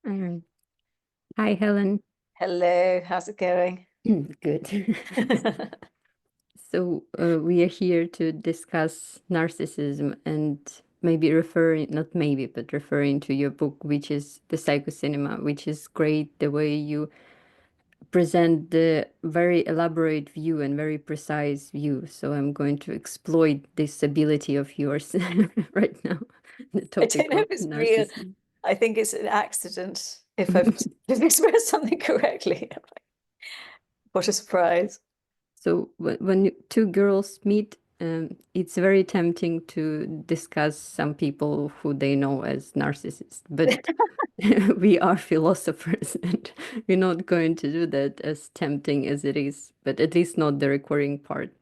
Um, Hi, Helen. Hello, how's it going? Good. So, we are here to discuss narcissism and maybe referring, not maybe, but referring to your book, which is The Psychocinema, which is great the way you present the very elaborate view and very precise view. So, I'm going to exploit this ability of yours right now, the I don't topic know of if it's real. narcissism. I think it's an accident if I've expressed something correctly. What a surprise. So two girls meet, it's very tempting to discuss some people who they know as narcissists, but we are philosophers and we're not going to do that as tempting as it is, but at least not the recurring part.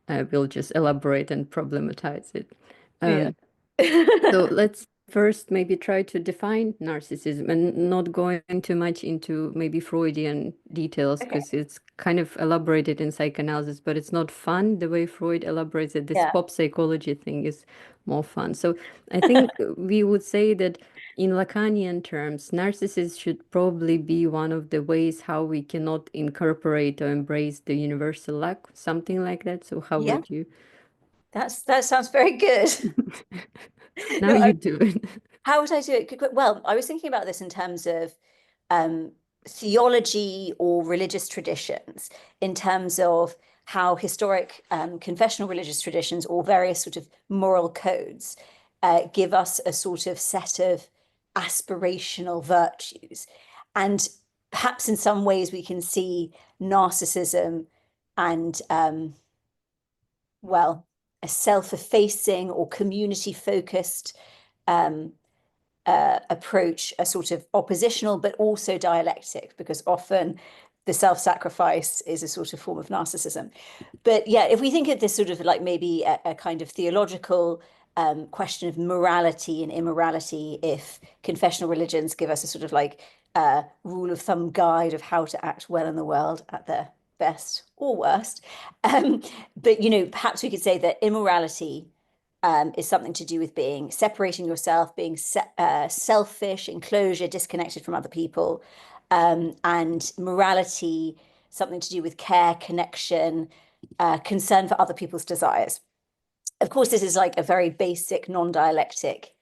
We'll just elaborate and problematize it. Yeah. Um, so let's first maybe try to define narcissism and not going too much into maybe Freudian details Okay. because it's kind of elaborated in psychoanalysis, but it's not fun the way Freud elaborates it. This Yeah. pop psychology thing is more fun. So I think we would say that in Lacanian terms, narcissists should probably be one of the ways how we cannot incorporate or embrace the universal lack, something like that. So how Yeah, would you? that sounds very good. Now No, you do it. how would I do it? Well, I was thinking about this in terms of um, theology or religious traditions, in terms of how historic confessional religious traditions or various sort of moral codes give us a sort of set of aspirational virtues. And perhaps in some ways we can see narcissism and, well, a self-effacing or community-focused um, approach, a sort of oppositional but also dialectic, because often the self-sacrifice is a sort of form of narcissism. But yeah, if we think of this sort of like maybe a kind of theological question of morality and immorality, if confessional religions give us a sort of like rule of thumb guide of how to act well in the world at their best or worst. But perhaps we could say that immorality is something to do with being separating yourself, being selfish, enclosure, disconnected from other people, and morality, something to do with care, connection, concern for other people's desires. Of course, this is like a very basic non-dialectic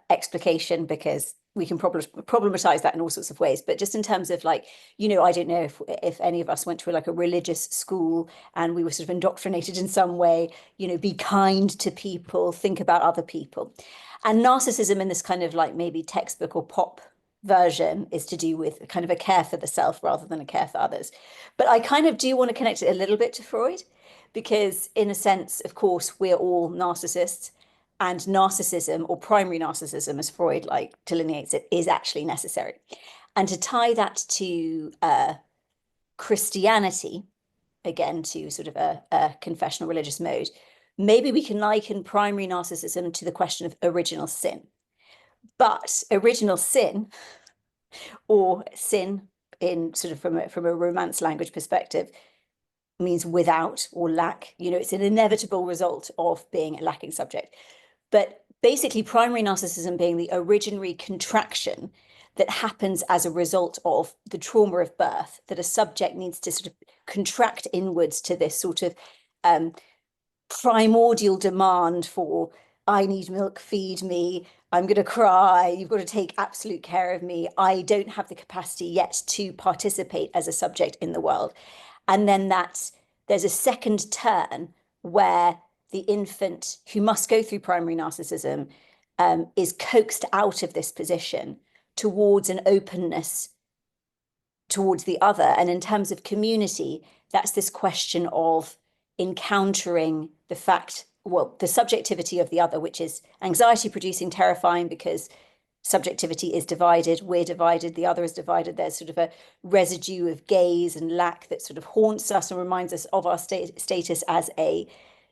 explication because we can problematize that in all sorts of ways. But just in terms of like, I don't know if any of us went to like a religious school and we were sort of indoctrinated in some way, be kind to people, think about other people. And narcissism in this kind of like maybe textbook or pop version is to do with kind of a care for the self rather than a care for others. But I kind of do want to connect it a little bit to Freud because in a sense, of course, we're all narcissists and narcissism or primary narcissism, as Freud like delineates it, is actually necessary. And to tie that to Christianity, again, to sort of a confessional religious mode, maybe we can liken primary narcissism to the question of original sin. But original sin or sin in sort of from a romance language perspective means without or lack. It's an inevitable result of being a lacking subject. But basically, primary narcissism being the originary contraction that happens as a result of the trauma of birth, that a subject needs to sort of contract inwards to this sort of um, primordial demand for, I need milk, feed me, I'm going to cry, you've got to take absolute care of me, I don't have the capacity yet to participate as a subject in the world. And then there's a second turn where the infant who must go through primary narcissism is coaxed out of this position towards an openness towards the other. And in terms of community, that's this question of encountering the fact, well, the subjectivity of the other, which is anxiety producing, terrifying because subjectivity is divided, we're divided, the other is divided. There's sort of a residue of gaze and lack that sort of haunts us and reminds us of our status as a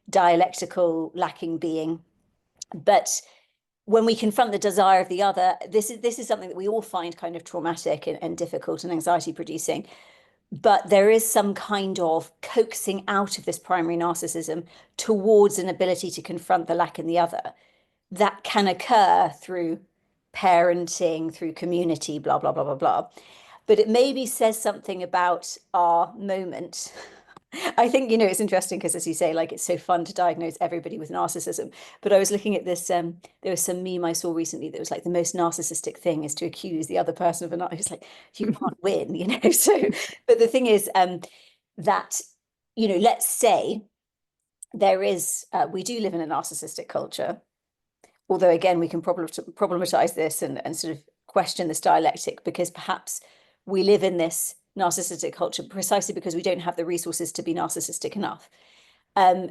dialectical lacking being. But when we confront the desire of the other, this is something that we all find kind of traumatic and difficult and anxiety producing. But there is some kind of coaxing out of this primary narcissism towards an ability to confront the lack in the other that can occur through parenting, through community, blah, blah, blah, blah, blah. But it maybe says something about our moment. I think, it's interesting because, as you say, like, it's so fun to diagnose everybody with narcissism. But I was looking at this, there was some meme I saw recently that was like, the most narcissistic thing is to accuse the other person of a narcissist. It's like, you can't win. So, but the thing is, that, let's say we do live in a narcissistic culture, although again, we can problematize this and sort of question this dialectic, because perhaps we live in this narcissistic culture precisely because we don't have the resources to be narcissistic enough.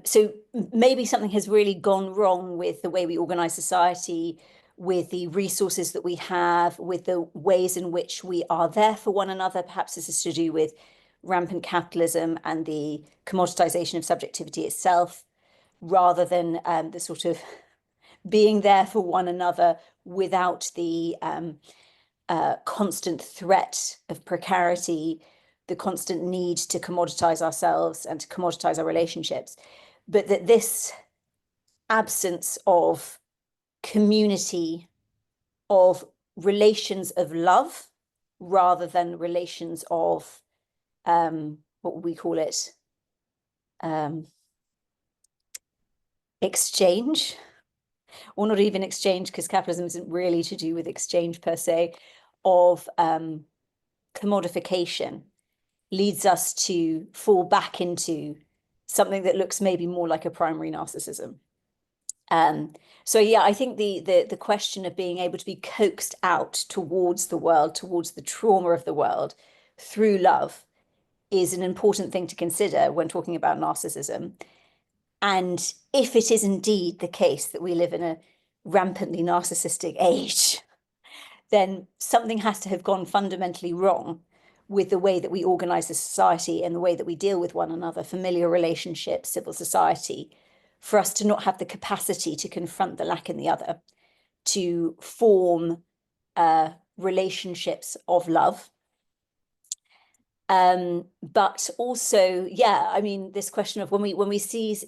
So maybe something has really gone wrong with the way we organize society, with the resources that we have, with the ways in which we are there for one another. Perhaps this is to do with rampant capitalism and the commoditization of subjectivity itself, rather than the sort of being there for one another without the constant threat of precarity, the constant need to commoditize ourselves and to commoditize our relationships. But that this absence of community, of relations of love, rather than relations of, what would we call it? Exchange, or not even exchange, because capitalism isn't really to do with exchange per se, of commodification, leads us to fall back into something that looks maybe more like a primary narcissism. So yeah, I think the question of being able to be coaxed out towards the world, towards the trauma of the world through love, is an important thing to consider when talking about narcissism. And if it is indeed the case that we live in a rampantly narcissistic age, then something has to have gone fundamentally wrong with the way that we organize the society and the way that we deal with one another, familiar relationships, civil society, for us to not have the capacity to confront the lack in the other, to form relationships of love. But also, yeah, I mean, this question of when we see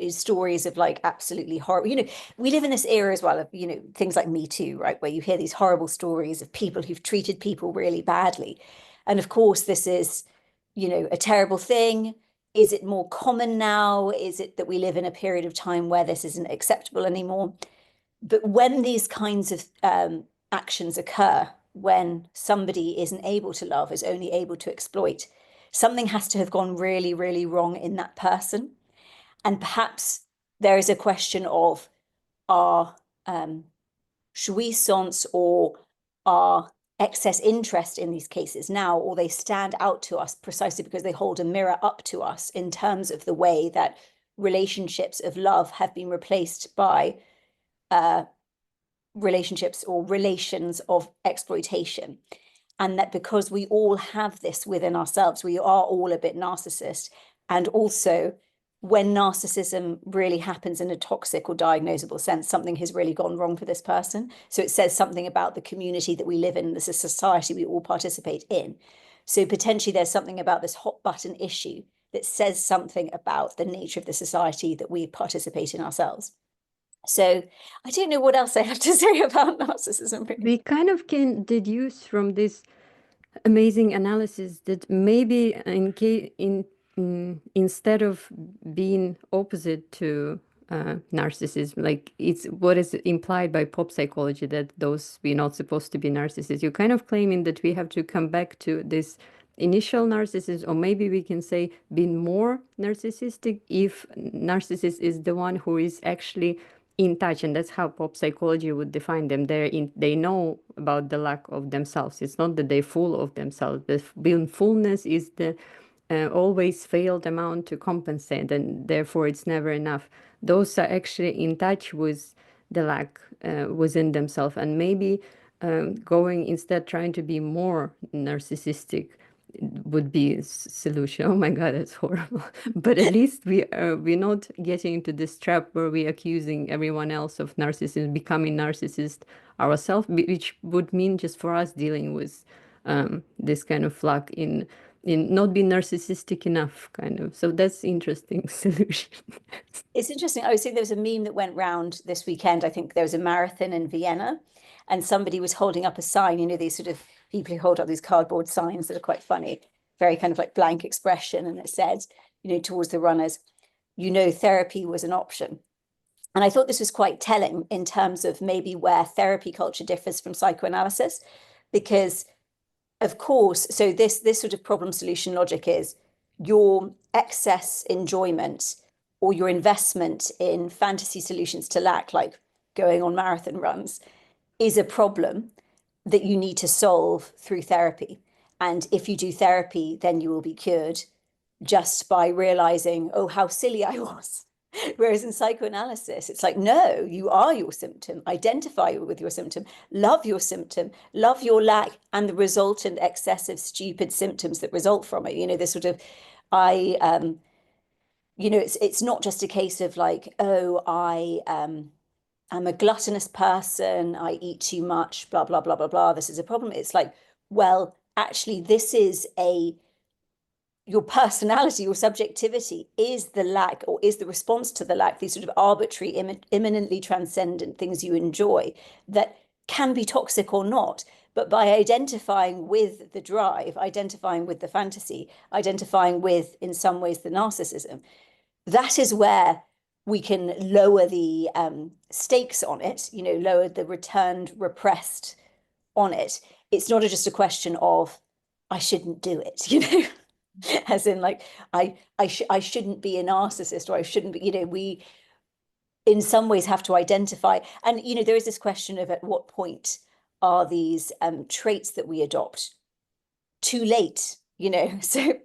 stories of like absolutely horrible, we live in this era as well of, things like Me Too, right? Where you hear these horrible stories of people who've treated people really badly. And of course, this is, a terrible thing. Is it more common now? Is it that we live in a period of time where this isn't acceptable anymore? But when these kinds of actions occur, when somebody isn't able to love, is only able to exploit, something has to have gone really, really wrong in that person. And perhaps there is a question of our jouissance or our excess interest in these cases now, or they stand out to us precisely because they hold a mirror up to us in terms of the way that relationships of love have been replaced by relationships or relations of exploitation. And that because we all have this within ourselves, we are all a bit narcissist. And also, when narcissism really happens in a toxic or diagnosable sense, something has really gone wrong for this person. So it says something about the community that we live in, the society we all participate in. So potentially there's something about this hot button issue that says something about the nature of the society that we participate in ourselves. So I don't know what else I have to say about narcissism, really. We kind of can deduce from this amazing analysis that maybe instead of being opposite to narcissism, like it's what is implied by pop psychology, that those we're not supposed to be narcissists, you're kind of claiming that we have to come back to this initial narcissism, or maybe we can say being more narcissistic if narcissist is the one who is actually in touch, and that's how pop psychology would define them. They know about the lack of themselves. It's not that they're full of themselves. The being fullness is the always failed amount to compensate, and therefore it's never enough. Those are actually in touch with the lack within themselves, and maybe going instead trying to be more narcissistic would be a solution. Oh my God, that's horrible. But at least we're not getting into this trap where we're accusing everyone else of narcissism, becoming narcissist ourselves, which would mean just for us dealing with this kind of lack in in not be narcissistic enough, kind of. So that's interesting solution. It's interesting. I was saying there was a meme that went round this weekend. I think there was a marathon in Vienna, and somebody was holding up a sign, you know, these sort of people who hold up these cardboard signs that are quite funny, very kind of like blank expression. And it said, you know, towards the runners, you know, therapy was an option. And I thought this was quite telling in terms of maybe where therapy culture differs from psychoanalysis, because of course, so this sort of problem solution logic is your excess enjoyment or your investment in fantasy solutions to lack, like going on marathon runs, is a problem that you need to solve through therapy. And if you do therapy, then you will be cured just by realizing, oh, how silly I was. Whereas in psychoanalysis, it's like, no, you are your symptom. Identify with your symptom, love your lack, and the resultant excessive, stupid symptoms that result from it. You know, this sort of, I, you know, it's not just a case of like, oh, I'm a gluttonous person, I eat too much, blah, blah, blah, blah, blah. This is a problem. It's like, well, actually, this is your personality, your subjectivity is the lack or is the response to the lack, these sort of arbitrary, imminently transcendent things you enjoy that can be toxic or not. But by identifying with the drive, identifying with the fantasy, identifying with, in some ways, the narcissism, that is where we can lower the stakes on it, you know, lower the returned repressed on it. It's not just a question of, I shouldn't do it, you know. As in like I shouldn't be a narcissist, or I shouldn't be, you know, we in some ways have to identify. And you know, there is this question of at what point are these traits that we adopt too late, you know. So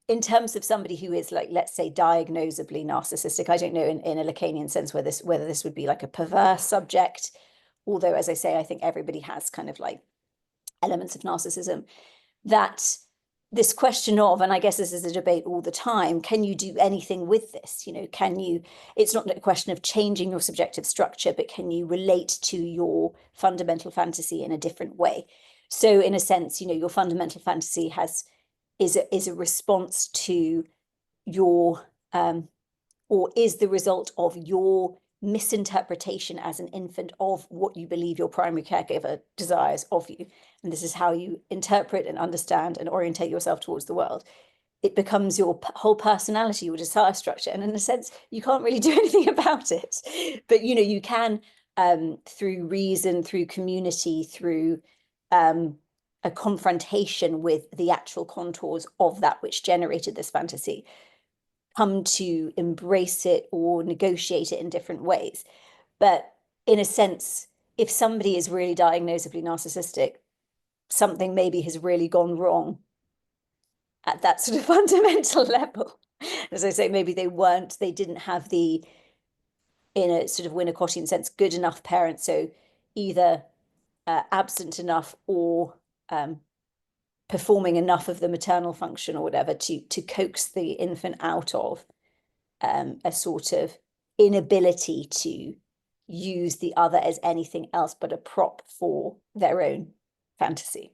in terms of somebody who is like, let's say, diagnosably narcissistic, I don't know in a Lacanian sense whether this would be like a perverse subject, although as I say, I think everybody has kind of like elements of narcissism. That this question of, and I guess this is a debate all the time, can you do anything with this? You know, can you, it's not a question of changing your subjective structure, but can you relate to your fundamental fantasy in a different way? So in a sense, you know, your fundamental fantasy is a response to your or is the result of your misinterpretation as an infant of what you believe your primary caregiver desires of you. And this is how you interpret and understand and orientate yourself towards the world. It becomes your whole personality, your desire structure. And in a sense, you can't really do anything about it. But, you know, you can, through reason, through community, through a confrontation with the actual contours of that which generated this fantasy, come to embrace it or negotiate it in different ways. But in a sense, if somebody is really diagnosably narcissistic, something maybe has really gone wrong at that sort of fundamental level. As I say, maybe they didn't have the, in a sort of Winnicottian sense, good enough parents. So either absent enough or performing enough of the maternal function or whatever to coax the infant out of a sort of inability to use the other as anything else but a prop for their own fantasy.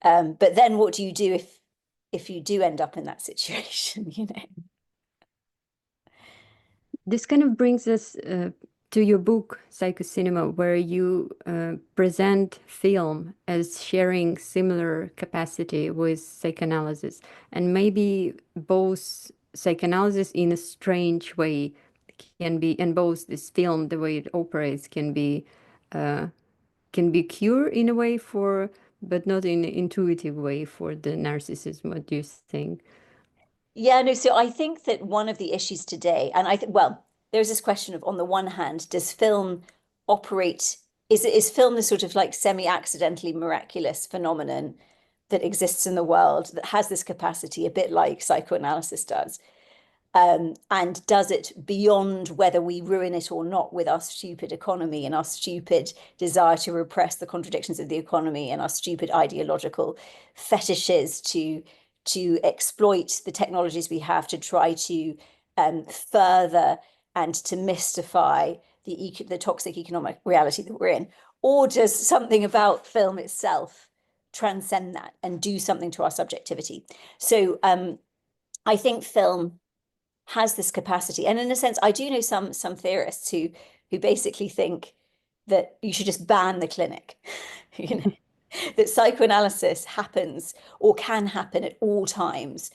But then what do you do if you do end up in that situation, you know? This kind of brings us to your book, Psychocinema, where you present film as sharing similar capacity with psychoanalysis. And maybe both psychoanalysis in a strange way can be, and both this film, the way it operates, can be cure in a way for, but not in an intuitive way for the narcissism. What do you think? Yeah, no, so I think that one of the issues today, and I think, well, there's this question of, on the one hand, does film operate, is film the sort of like semi-accidentally miraculous phenomenon that exists in the world that has this capacity, a bit like psychoanalysis does? And does it beyond whether we ruin it or not with our stupid economy and our stupid desire to repress the contradictions of the economy and our stupid ideological fetishes to exploit the technologies we have to try to further and to mystify the toxic economic reality that we're in? Or does something about film itself transcend that and do something to our subjectivity. So I think film has this capacity. And in a sense, I do know some theorists who basically think that you should just ban the clinic, you know, that psychoanalysis happens or can happen at all times,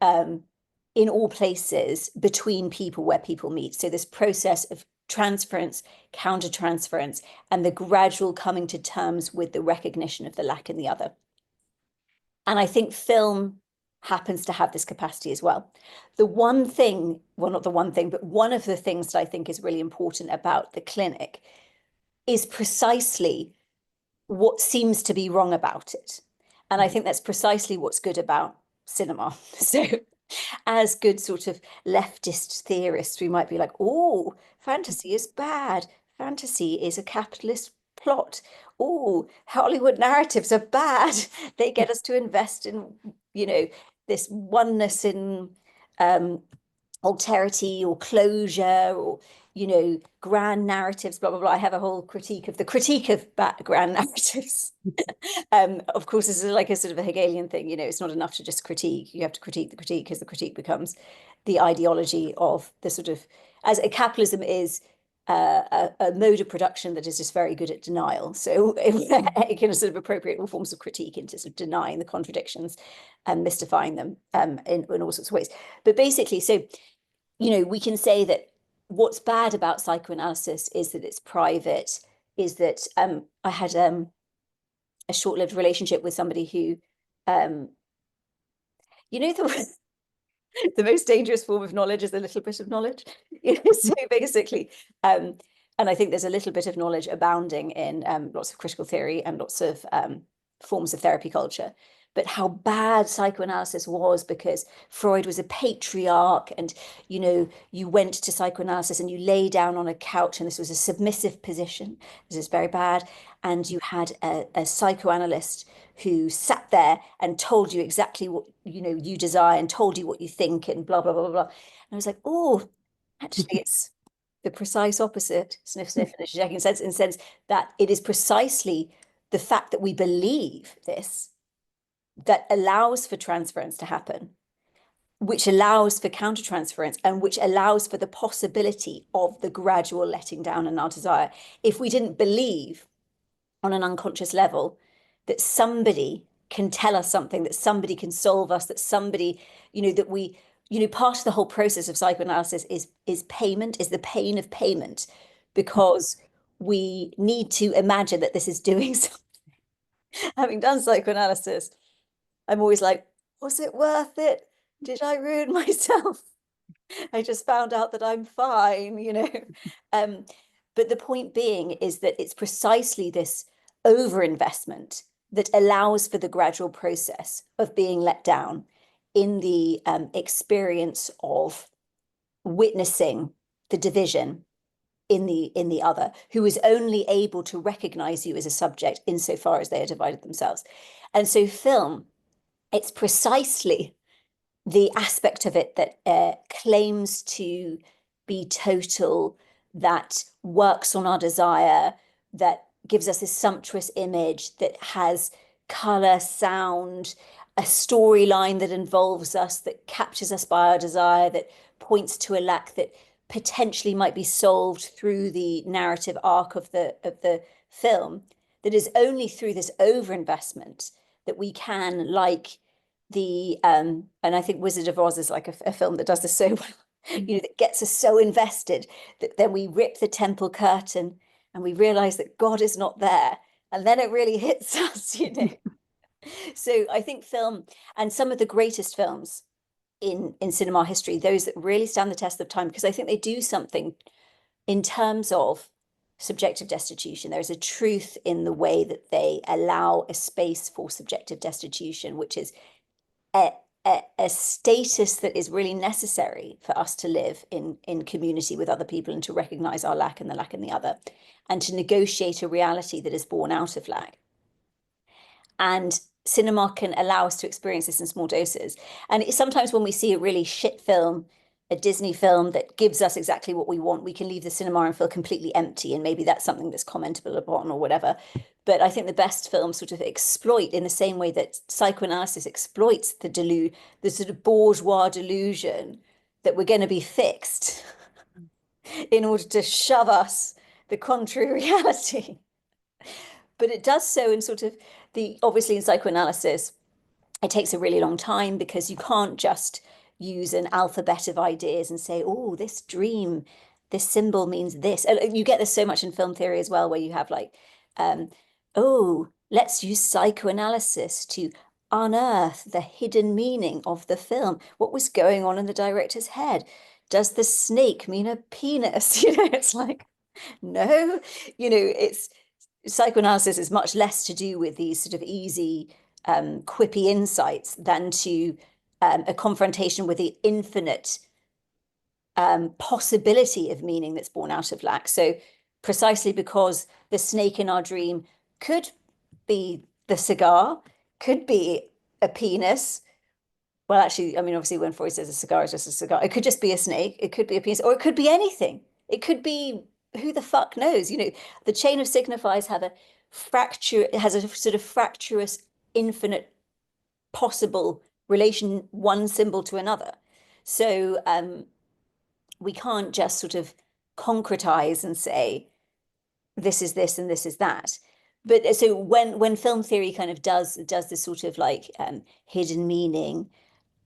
in all places between people where people meet. So this process of transference, countertransference, and the gradual coming to terms with the recognition of the lack in the other. And I think film happens to have this capacity as well. The one thing, well, not the one thing, but one of the things that I think is really important about the clinic is precisely what seems to be wrong about it. And I think that's precisely what's good about cinema. So, as good sort of leftist theorists, we might be like, oh, fantasy is bad. Fantasy is a capitalist plot. Oh, Hollywood narratives are bad. They get us to invest in, you know, this oneness in alterity or closure or, you know, grand narratives, blah, blah, blah. I have a whole critique of grand narratives. Of course, this is like a sort of a Hegelian thing, you know, it's not enough to just critique. You have to critique the critique because the critique becomes the ideology of the sort of, as a capitalism is a mode of production that is just very good at denial. So it can sort of appropriate all forms of critique into sort of denying the contradictions and mystifying them in all sorts of ways. But basically, so, you know, we can say that what's bad about psychoanalysis is that it's private, is that I had a short-lived relationship with somebody who, you know, the most dangerous form of knowledge is a little bit of knowledge. So basically, and I think there's a little bit of knowledge abounding in lots of critical theory and lots of forms of therapy culture. But how bad psychoanalysis was because Freud was a patriarch, and you know, you went to psychoanalysis and you lay down on a couch, and this was a submissive position. This is very bad. And you had a psychoanalyst who sat there and told you exactly what you know you desire and told you what you think and blah blah blah blah. And I was like, oh, actually, it's the precise opposite. Sniff, sniff, and checking sense in the sense that it is precisely the fact that we believe this that allows for transference to happen, which allows for countertransference, and which allows for the possibility of the gradual letting down in our desire. If we didn't believe on an unconscious level that somebody can tell us something, that somebody can solve us, that somebody, you know, that we, you know, part of the whole process of psychoanalysis is payment, is the pain of payment, because we need to imagine that this is doing something. Having done psychoanalysis, I'm always like, was it worth it? Did I ruin myself? I just found out that I'm fine, you know. But the point being is that it's precisely this overinvestment that allows for the gradual process of being let down in the experience of witnessing the division in the other, who is only able to recognize you as a subject insofar as they are divided themselves. And so film, it's precisely the aspect of it that claims to be total, that works on our desire, that gives us this sumptuous image, that has color, sound, a storyline that involves us, that captures us by our desire, that points to a lack that potentially might be solved through the narrative arc of the film. That is only through this overinvestment that we can, like the and I think Wizard of Oz is like a film that does this so well, you know, that gets us so invested that then we rip the temple curtain and we realize that God is not there, and then it really hits us, you know. So I think film, and some of the greatest films in cinema history, those that really stand the test of time, because I think they do something in terms of subjective destitution. There is a truth in the way that they allow a space for subjective destitution, which is a status that is really necessary for us to live in community with other people and to recognize our lack and the lack in the other, and to negotiate a reality that is born out of lack. And cinema can allow us to experience this in small doses. And sometimes when we see a really shit film, a Disney film that gives us exactly what we want, we can leave the cinema and feel completely empty. And maybe that's something that's commentable upon or whatever. But I think the best films sort of exploit in the same way that psychoanalysis exploits the sort of bourgeois delusion that we're going to be fixed in order to shove us the contrary reality. But it does so in sort of obviously in psychoanalysis, it takes a really long time because you can't just use an alphabet of ideas and say, oh, this dream, this symbol means this. And you get this so much in film theory as well, where you have like, um, oh, let's use psychoanalysis to unearth the hidden meaning of the film. What was going on in the director's head? Does the snake mean a penis? It's like, no, it's psychoanalysis is much less to do with these sort of easy, quippy insights than to a confrontation with the infinite possibility of meaning that's born out of lack. So, precisely because the snake in our dream could be the cigar, could be a penis. Well, actually, I mean, obviously, when Freud says a cigar is just a cigar, it could just be a snake, it could be a penis, or it could be anything. It could be who the fuck knows? The chain of signifiers has a sort of fractious, infinite possible relation, one symbol to another. So we can't just sort of concretize and say this is this and this is that. But so when film theory kind of does this sort of like hidden meaning,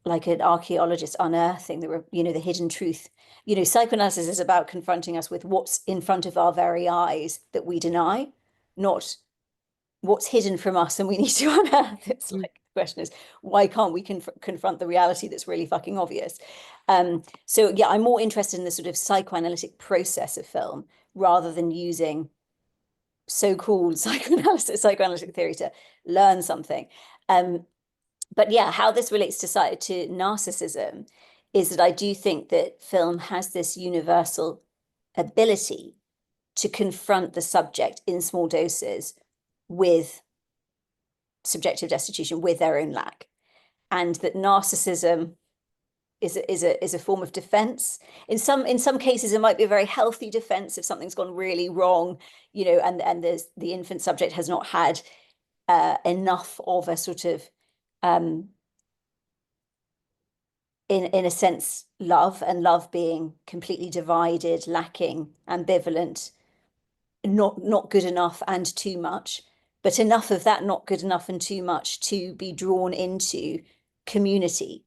like an archaeologist unearthing the hidden truth. Psychoanalysis is about confronting us with what's in front of our very eyes that we deny, not what's hidden from us and we need to unearth. It's Mm. like the question is, why can't we confront the reality that's really fucking obvious? So yeah, I'm more interested in the sort of psychoanalytic process of film rather than using so-called psychoanalytic theory to learn something. But yeah, how this relates to narcissism is that I do think that film has this universal ability to confront the subject in small doses with subjective destitution, with their own lack, and that narcissism is a form of defense. In some cases, it might be a very healthy defense if something's gone really wrong, and the infant subject has not had enough of a sort of in a sense, love being completely divided, lacking, ambivalent, not good enough and too much, but enough of that not good enough and too much to be drawn into community.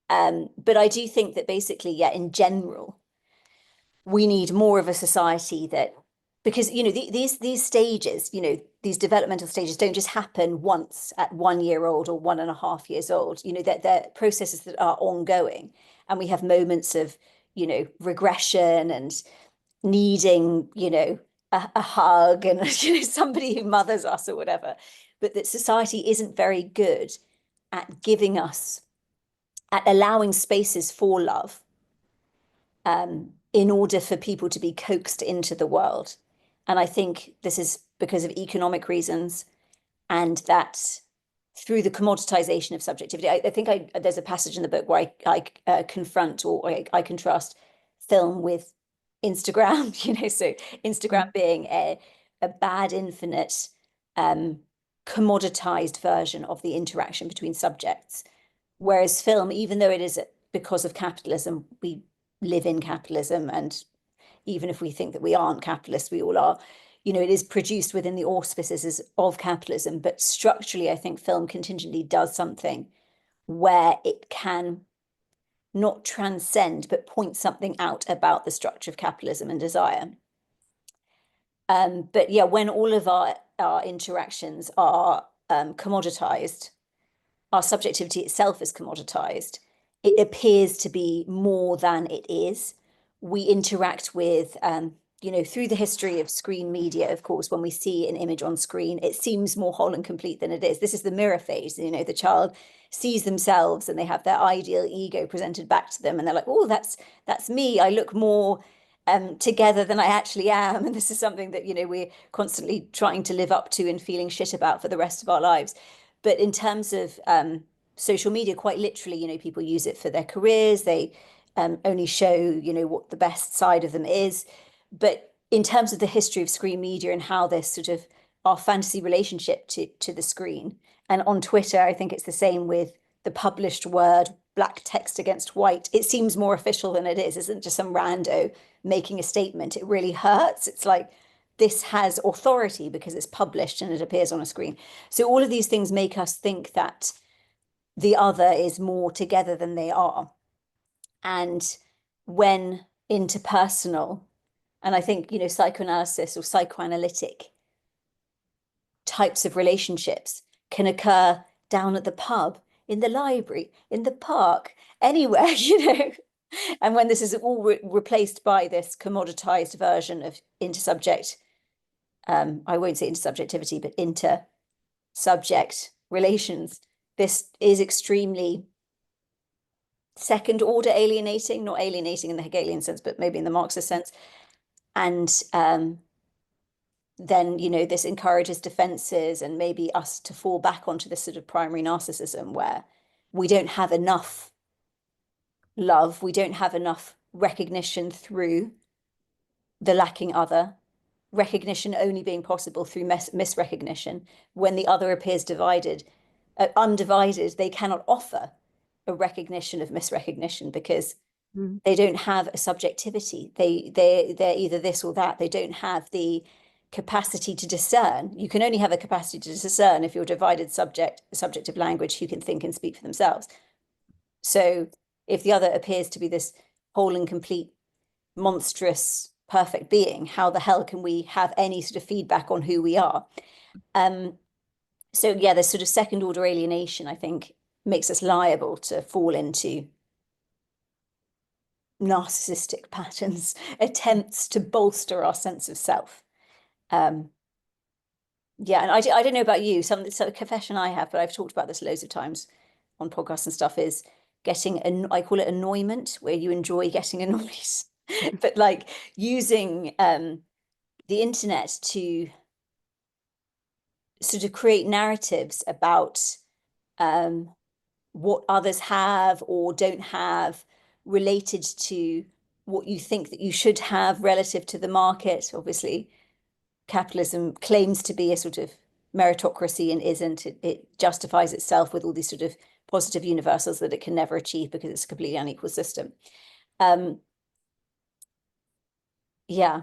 But I do think that basically, yeah, in general, we need more of a society that, because these stages, these developmental stages don't just happen once at 1 year old or 1.5 years old. That they're processes that are ongoing, and we have moments of regression and needing a hug and somebody who mothers us or whatever. But that society isn't very good at giving us, at allowing spaces for love, in order for people to be coaxed into the world. And I think this is because of economic reasons, and that through the commoditization of subjectivity. I think there's a passage in the book where I confront, or I contrast film with Instagram, so Instagram being a bad, infinite, commoditized version of the interaction between subjects. Whereas film, even though it is because of capitalism, we live in capitalism, and even if we think that we aren't capitalists, we all are. It is produced within the auspices of capitalism, but structurally, I think film contingently does something where it can not transcend, but point something out about the structure of capitalism and desire. But yeah, when all of our interactions are commoditized, our subjectivity itself is commoditized. It appears to be more than it is. We interact with, through the history of screen media, of course, when we see an image on screen, it seems more whole and complete than it is. This is the mirror phase. The child sees themselves and they have their ideal ego presented back to them, and they're like, oh, that's me. I look more together than I actually am. And this is something that, we're constantly trying to live up to and feeling shit about for the rest of our lives. But in terms of social media, quite literally, people use it for their careers. They only show, what the best side of them is. But in terms of the history of screen media and how this sort of our fantasy relationship to the screen, and on Twitter, I think it's the same with the published word, black text against white. It seems more official than it is. It isn't just some rando making a statement. It really hurts. It's like this has authority because it's published and it appears on a screen. So all of these things make us think that the other is more together than they are. And when interpersonal, and I think, psychoanalysis or psychoanalytic types of relationships can occur down at the pub, in the library, in the park, anywhere, And when this is all replaced by this commoditized version of intersubject, I won't say intersubjectivity, but intersubject relations, this is extremely second order alienating, not alienating in the Hegelian sense, but maybe in the Marxist sense. And then, this encourages defenses and maybe us to fall back onto this sort of primary narcissism where we don't have enough love, we don't have enough recognition through the lacking other, recognition only being possible through misrecognition. When the other appears divided, undivided, they cannot offer a recognition of misrecognition because they don't have a subjectivity. They're either this or that. They don't have the capacity to discern. You can only have a capacity to discern if you're divided subject of language who can think and speak for themselves. So if the other appears to be this whole and complete, monstrous, perfect being, how the hell can we have any sort of feedback on who we are? So yeah, this sort of second order alienation, I think, makes us liable to fall into narcissistic patterns, attempts to bolster our sense of self. Yeah, and I don't know about you, some confession I have, but I've talked about this loads of times on podcasts and stuff, is getting, I call it annoyment, where you enjoy getting annoyed, but like using the internet to sort of create narratives about what others have or don't have related to what you think that you should have relative to the market. Obviously, capitalism claims to be a sort of meritocracy and isn't. It justifies itself with all these sort of positive universals that it can never achieve because it's a completely unequal system. Yeah,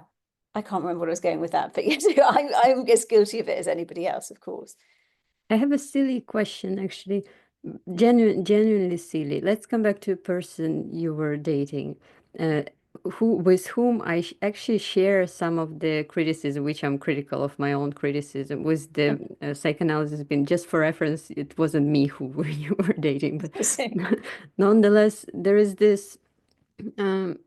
I can't remember what I was going with that, but yes, I'm as guilty of it as anybody else, of course. I have a silly question, actually, genuinely silly. Let's come back to a person you were dating, uh, who with whom I actually share some of the criticism, which I'm critical of my own criticism, with the psychoanalysis. Been just for reference, it wasn't me who you were dating, but nonetheless, there is this. Um,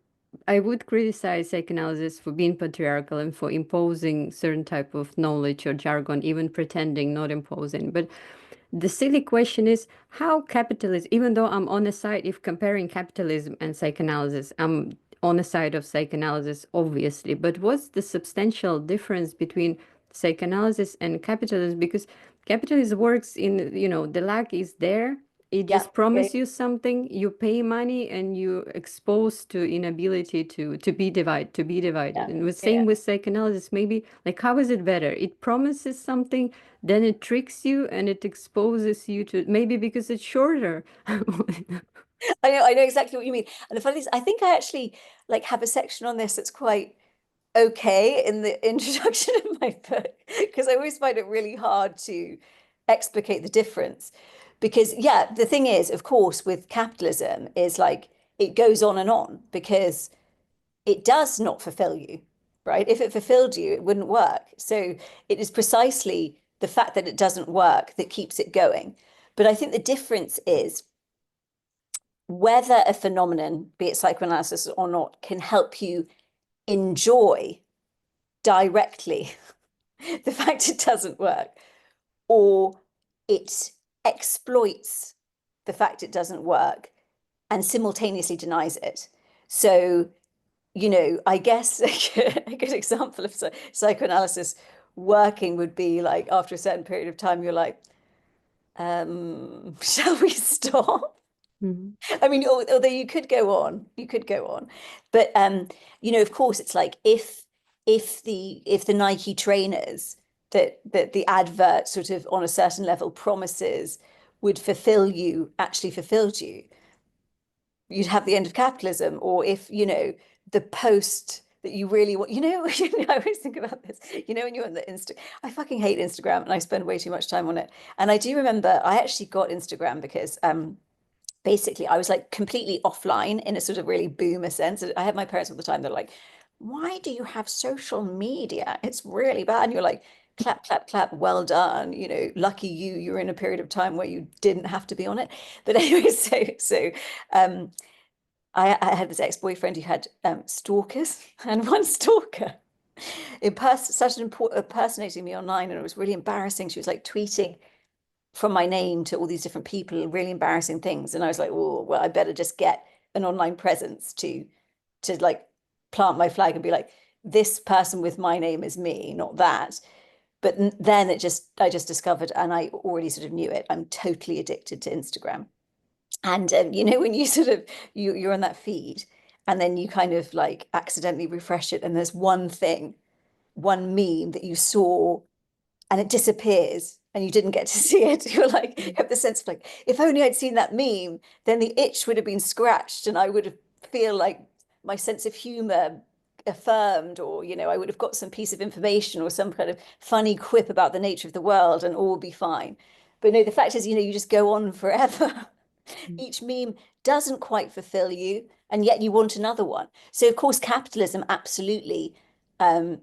I would criticize psychoanalysis for being patriarchal and for imposing certain type of knowledge or jargon, even pretending not imposing. But the silly question is how capitalism, even though I'm on the side, if comparing capitalism and psychoanalysis, I'm on the side of psychoanalysis, obviously. But what's the substantial difference between psychoanalysis and capitalism? Because capitalism works in, the lack is there. It Yeah, just promises you something, you pay money, and you exposed to inability to be divided. yeah, And the yeah. same with psychoanalysis, maybe like how is it better? It promises something, then it tricks you and it exposes you to maybe because it's shorter. I know exactly what you mean. And the funny thing is, I think I actually like have a section on this that's quite okay in the introduction of my book because I always find it really hard to explicate the difference. Because yeah, the thing is, of course, with capitalism is like it goes on and on because it does not fulfill you, right? If it fulfilled you, it wouldn't work. So it is precisely the fact that it doesn't work that keeps it going. But I think the difference is whether a phenomenon, be it psychoanalysis or not, can help you enjoy directly the fact it doesn't work, or it exploits the fact it doesn't work and simultaneously denies it. So, I guess a good example of psychoanalysis working would be like after a certain period of time, you're like, shall we stop? Mhm. I mean, although you could go on, but of course, it's like if the Nike trainers that the advert sort of on a certain level promises would fulfill you actually fulfilled you, you'd have the end of capitalism. Or if the post that you really want, I always think about this. When you're on the I fucking hate Instagram, and I spend way too much time on it. And I do remember I actually got Instagram because basically I was like completely offline in a sort of really boomer sense. I had my parents all the time. They're like, why do you have social media? It's really bad. And you're like, clap, clap, clap, well done. Lucky you, you're in a period of time where you didn't have to be on it. But anyway, so um, I had this ex-boyfriend who had stalkers, and one stalker started impersonating me online, and it was really embarrassing. She was like tweeting from my name to all these different people, really embarrassing things. And I was like, oh, well, I better just get an online presence to like plant my flag and be like, this person with my name is me, not that. But then I just discovered, and I already sort of knew it. I'm totally addicted to Instagram. And when you sort of you're on that feed, and then you kind of like accidentally refresh it, and there's one thing, one meme that you saw, and it disappears and you didn't get to see it. You're like, you have the sense of like, if only I'd seen that meme, then the itch would have been scratched, and I would have feel like my sense of humor affirmed, or I would have got some piece of information or some kind of funny quip about the nature of the world, and all be fine. But no, the fact is, you just go on forever. Each meme doesn't quite fulfill you, and yet you want another one. So of course, capitalism absolutely um,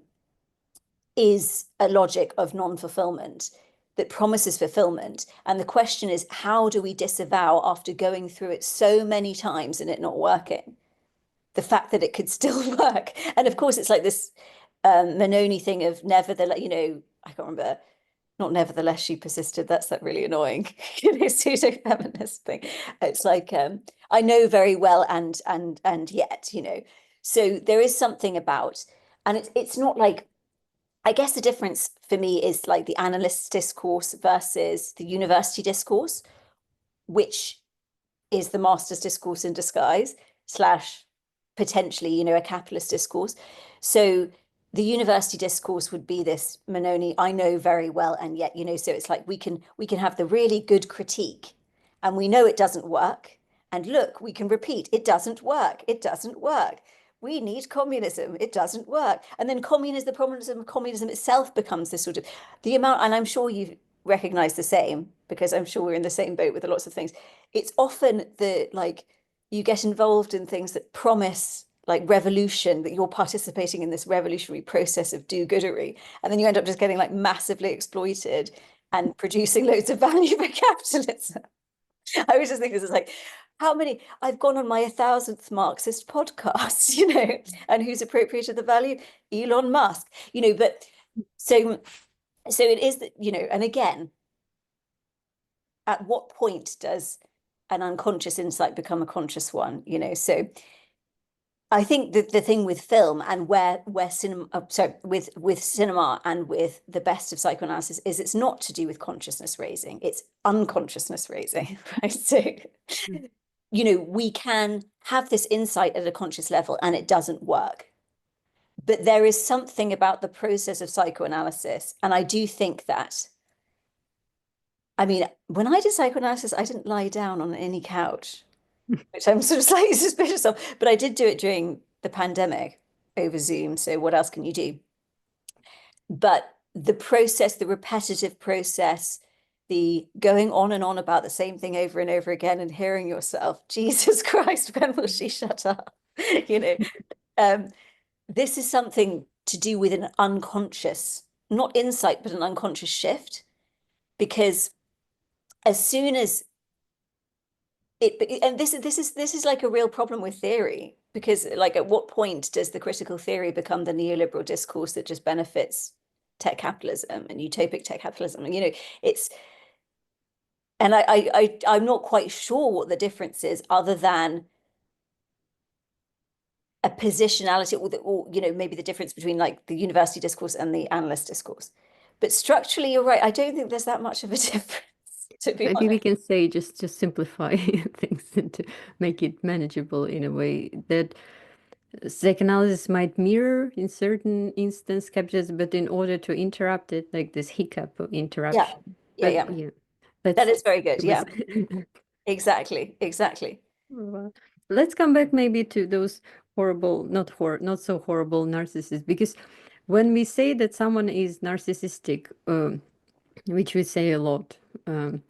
is a logic of non-fulfillment that promises fulfillment. And the question is, how do we disavow, after going through it so many times and it not working, the fact that it could still work? And of course, it's like this Manoni thing of nevertheless, I can't remember, not nevertheless she persisted. That's that really annoying, pseudo-feminist thing. It's like I know very well, and yet, So there is something about, and it's not like, I guess the difference for me is like the analyst discourse versus the university discourse, which is the master's discourse in disguise, slash potentially, a capitalist discourse. So the university discourse would be this Manoni, I know very well, and yet, so it's like we can have the really good critique, and we know it doesn't work. And look, we can repeat, it doesn't work. It doesn't work. We need communism. It doesn't work. And then the problem of communism itself becomes this sort of the amount, and I'm sure you recognize the same, because I'm sure we're in the same boat with lots of things. It's often the like you get involved in things that promise like revolution, that you're participating in this revolutionary process of do-goodery, and then you end up just getting like massively exploited and producing loads of value for capitalism. I was just thinking, this is like, how many I've gone on my 1,000th Marxist podcast, and who's appropriated the value? Elon Musk, but so it is that, and again, at what point does an unconscious insight become a conscious one? So I think that the thing with film, and where cinema, sorry, with cinema and with the best of psychoanalysis, is it's not to do with consciousness raising, it's unconsciousness raising, right? So, we can have this insight at a conscious level and it doesn't work. But there is something about the process of psychoanalysis, and I do think that, I mean, when I did psychoanalysis, I didn't lie down on any couch, which I'm sort of slightly suspicious of, but I did do it during the pandemic over Zoom. So what else can you do? But the process, the repetitive process, the going on and on about the same thing over and over again and hearing yourself, Jesus Christ, when will she shut up? You know, um, this is something to do with an unconscious, not insight, but an unconscious shift. Because as soon as and this is like a real problem with theory, because like at what point does the critical theory become the neoliberal discourse that just benefits tech capitalism and utopic tech capitalism? And it's, and I'm not quite sure what the difference is, other than a positionality, or maybe the difference between like the university discourse and the analyst discourse. But structurally, you're right, I don't think there's that much of a difference. to be Maybe we honest. can say, just to simplify things and to make it manageable in a way, that psychoanalysis might mirror in certain instance capitalism, but in order to interrupt it, like this hiccup of Yeah, interruption. yeah, But yeah. yeah, That let's is very good. it was Yeah, exactly, exactly. well, let's come back maybe to those horrible, not so horrible narcissists, because when we say that someone is narcissistic, which we say a lot, um,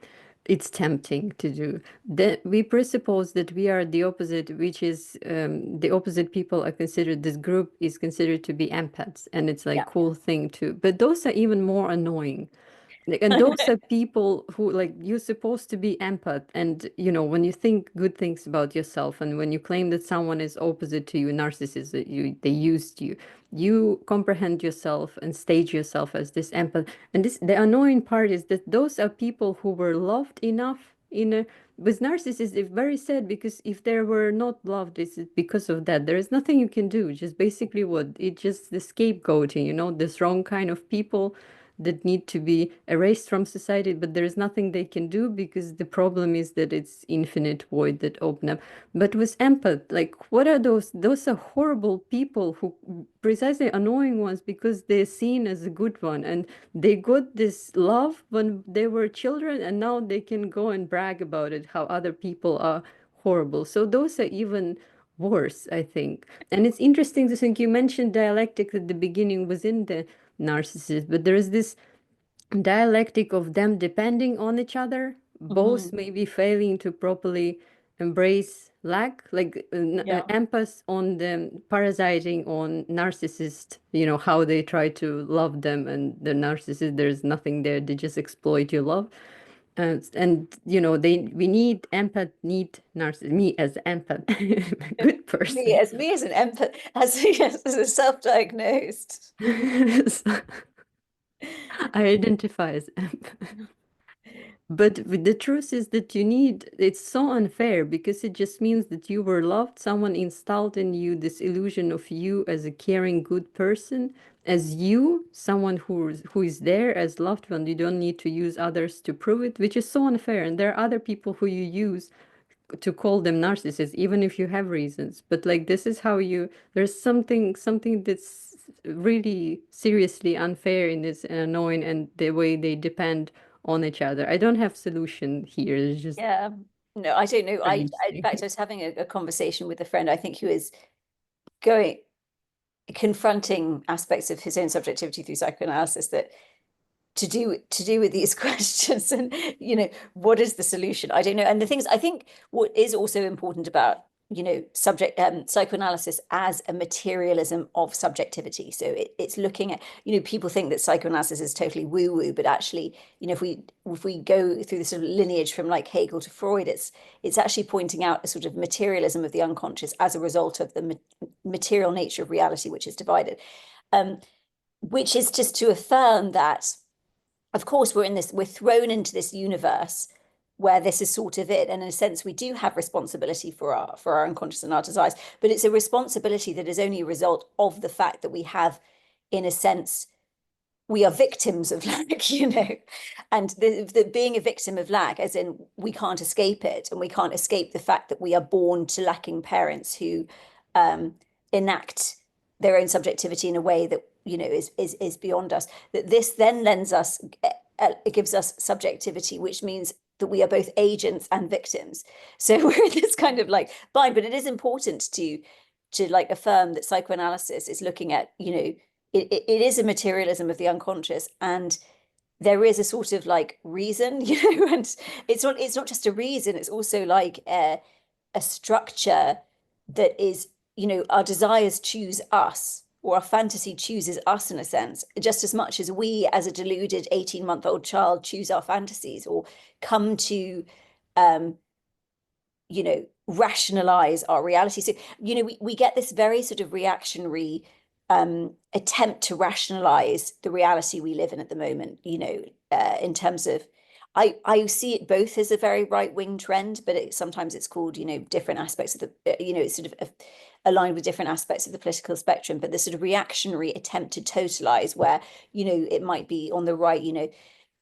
it's tempting to do. That we presuppose that we are the opposite, which is the opposite people are considered. This group is considered to be empaths, and it's like Yeah. cool thing too. But those are even more annoying. Like, and those are people who, like, you're supposed to be empath, and when you think good things about yourself, and when you claim that someone is opposite to you, narcissist, that they used you comprehend yourself and stage yourself as this empath. And the annoying part is that those are people who were loved enough in a with narcissists. It's very sad, because if they were not loved, it's because of that. There is nothing you can do. Just basically what it just the scapegoating, this wrong kind of people that need to be erased from society, but there is nothing they can do, because the problem is that it's infinite void that open up. But with empath, like, what are those are horrible people, who precisely annoying ones, because they're seen as a good one, and they got this love when they were children, and now they can go and brag about it, how other people are horrible. So those are even worse, I think. And it's interesting to think, you mentioned dialectic at the beginning within the narcissist, but there is this dialectic of them depending on each other, both Mhm. maybe failing to properly embrace lack, like Yeah. empaths on them parasiting on narcissist, how they try to love them, and the narcissist, there's nothing there, they just exploit your love. And we need empath, need narcissist, me as empath, good person. Me as an empath, yes, as a self-diagnosed. So I identify as empath. But the truth is that it's so unfair, because it just means that you were loved. Someone installed in you this illusion of you as a caring, good person, as you, someone who is there as loved one. You don't need to use others to prove it, which is so unfair. And there are other people who you use to call them narcissists, even if you have reasons. But like, this is how there's something that's really seriously unfair in this, and annoying, and the way they depend on each other. I don't have solution here. It's just Yeah. No, I don't know. very In interesting. fact, I was having a conversation with a friend, I think, who is going confronting aspects of his own subjectivity through psychoanalysis that to do with these questions. And what is the solution? I don't know. And the things I think what is also important about subject psychoanalysis as a materialism of subjectivity. So it's looking at, people think that psychoanalysis is totally woo woo, but actually, if we go through the sort of lineage from like Hegel to Freud, it's actually pointing out a sort of materialism of the unconscious as a result of the material nature of reality, which is divided, um, which is just to affirm that, of course, we're thrown into this universe where this is sort of it, and in a sense we do have responsibility for our unconscious and our desires, but it's a responsibility that is only a result of the fact that we have, in a sense, we are victims of lack, and the being a victim of lack, as in we can't escape it, and we can't escape the fact that we are born to lacking parents who um, enact their own subjectivity in a way that is beyond us. That this then lends us, it gives us subjectivity, which means that we are both agents and victims. So we're in this kind of like bind, but it is important to like affirm that psychoanalysis is looking at, it is a materialism of the unconscious, and there is a sort of like reason, and it's not just a reason, it's also like a structure that is, our desires choose us, or our fantasy chooses us, in a sense, just as much as we as a deluded 18-month-old child choose our fantasies, or come to um rationalize our reality. So we get this very sort of reactionary attempt to rationalize the reality we live in at the moment, in terms of, I see it both as a very right-wing trend, but sometimes it's called, different aspects of the, it's sort of aligned with different aspects of the political spectrum, but the sort of reactionary attempt to totalize, where, it might be on the right,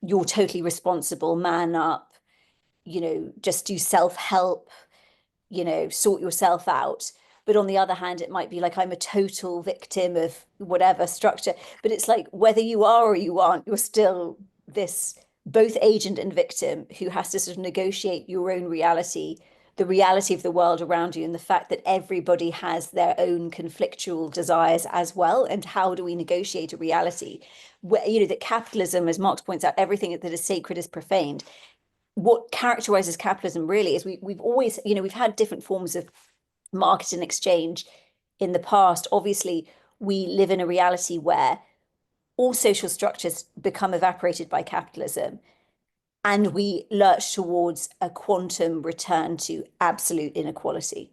you're totally responsible, man up, just do self-help, sort yourself out. But on the other hand, it might be like, I'm a total victim of whatever structure. But it's like, whether you are or you aren't, you're still this both agent and victim who has to sort of negotiate your own reality, the reality of the world around you, and the fact that everybody has their own conflictual desires as well. And how do we negotiate a reality where, that capitalism, as Marx points out, everything that is sacred is profaned. What characterizes capitalism really is we've always, we've had different forms of market and exchange in the past. Obviously, we live in a reality where all social structures become evaporated by capitalism, and we lurch towards a quantum return to absolute inequality,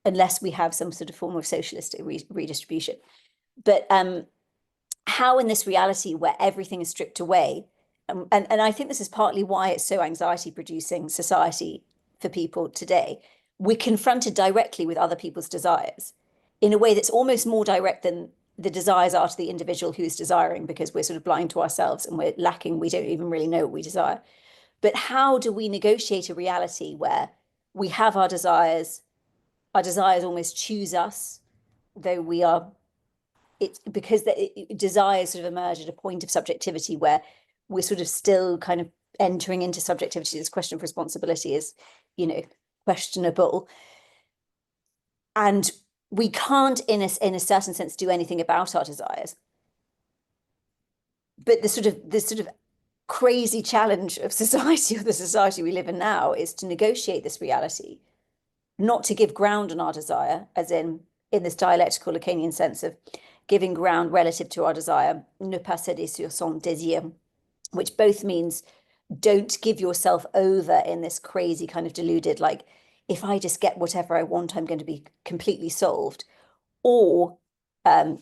unless we have some sort of form of socialist redistribution. But how in this reality where everything is stripped away, and I think this is partly why it's so anxiety producing society for people today, we're confronted directly with other people's desires in a way that's almost more direct than the desires are to the individual who is desiring, because we're sort of blind to ourselves and we don't even really know what we desire. But how do we negotiate a reality where we have our desires almost choose us, though we are, it's because desires sort of emerge at a point of subjectivity where we're sort of still kind of entering into subjectivity. This question of responsibility is, questionable. And we can't, in a certain sense, do anything about our desires. But this sort of crazy challenge of society, or the society we live in now, is to negotiate this reality, not to give ground on our desire, as in this dialectical Lacanian sense of giving ground relative to our desire, ne pas céder sur son désir, which both means don't give yourself over in this crazy kind of deluded, like, if I just get whatever I want, I'm going to be completely solved, or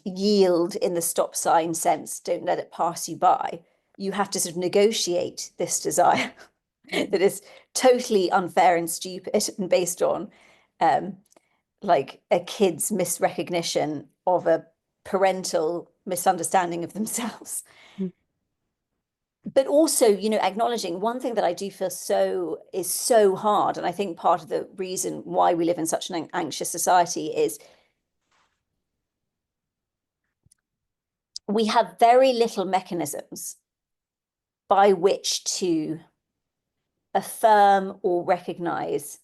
yield in the stop sign sense, don't let it pass you by. You have to sort of negotiate this desire that is totally unfair and stupid and based on like a kid's misrecognition of a parental misunderstanding of themselves. Mm. But also, acknowledging one thing that I do feel is so hard, and I think part of the reason why we live in such an anxious society is we have very little mechanisms by which to affirm or recognize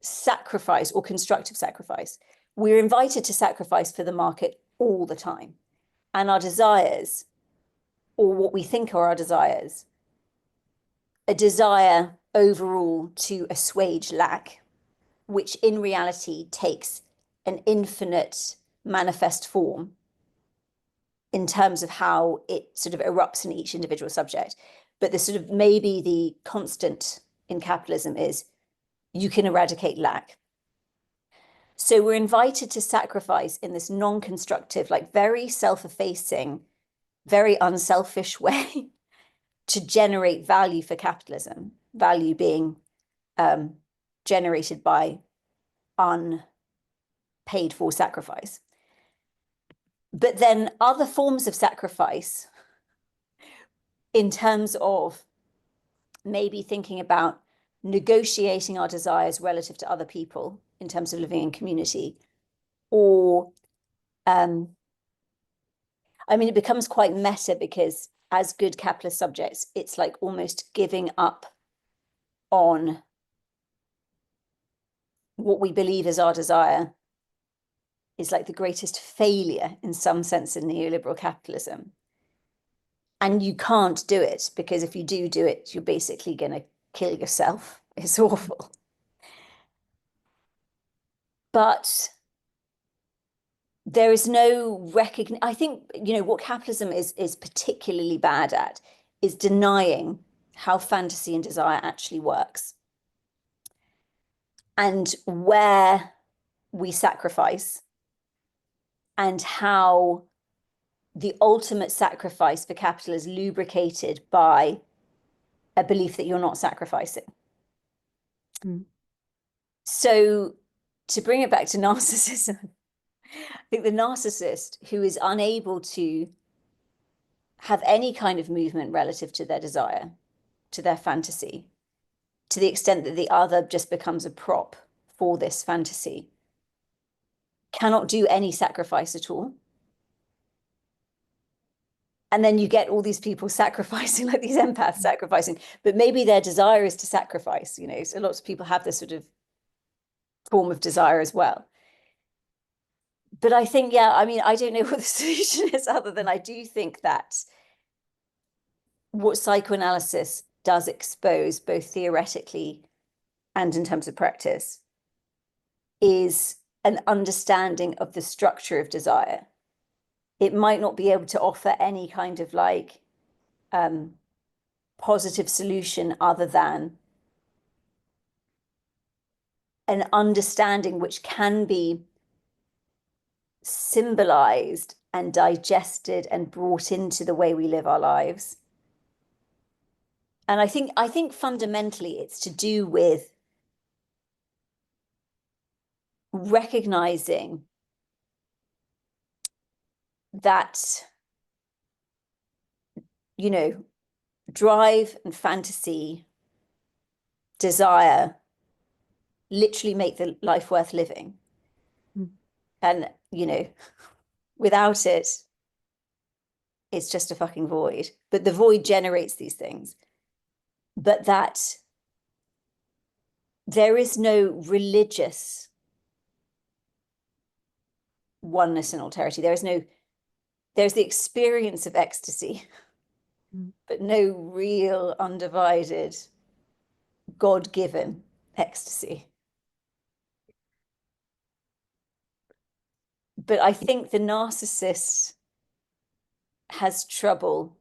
sacrifice or constructive sacrifice. We're invited to sacrifice for the market all the time. And our desires, or what we think are our desires, a desire overall to assuage lack, which in reality takes an infinite manifest form in terms of how it sort of erupts in each individual subject. But the sort of maybe the constant in capitalism is you can eradicate lack. So we're invited to sacrifice in this non-constructive, like very self-effacing, very unselfish way to generate value for capitalism, value being generated by unpaid for sacrifice. But then other forms of sacrifice, in terms of maybe thinking about negotiating our desires relative to other people in terms of living in community, or it becomes quite meta, because as good capitalist subjects, it's like almost giving up on what we believe is our desire is like the greatest failure in some sense in neoliberal capitalism. And you can't do it, because if you do it, you're basically going to kill yourself. It's awful. But there is no recognition. I think, what capitalism is particularly bad at is denying how fantasy and desire actually works, and where we sacrifice, and how the ultimate sacrifice for capital is lubricated by a belief that you're not sacrificing. Mm. So to bring it back to narcissism, I think the narcissist who is unable to have any kind of movement relative to their desire, to their fantasy, to the extent that the other just becomes a prop for this fantasy, cannot do any sacrifice at all. And then you get all these people sacrificing, like these empaths sacrificing, but maybe their desire is to sacrifice, you know. So lots of people have this sort of form of desire as well. But I think, yeah, I mean, I don't know what the solution is other than I do think that what psychoanalysis does expose, both theoretically and in terms of practice, is an understanding of the structure of desire. It might not be able to offer any kind of like positive solution other than an understanding which can be symbolized and digested and brought into the way we live our lives. And I think fundamentally it's to do with recognizing that, you know, drive and fantasy, desire literally make the life worth living. And, you know, without it, it's just a fucking void. But the void generates these things. But that there is no religious oneness and alterity. There's the experience of ecstasy, but no real undivided God-given ecstasy. But I think the narcissist has trouble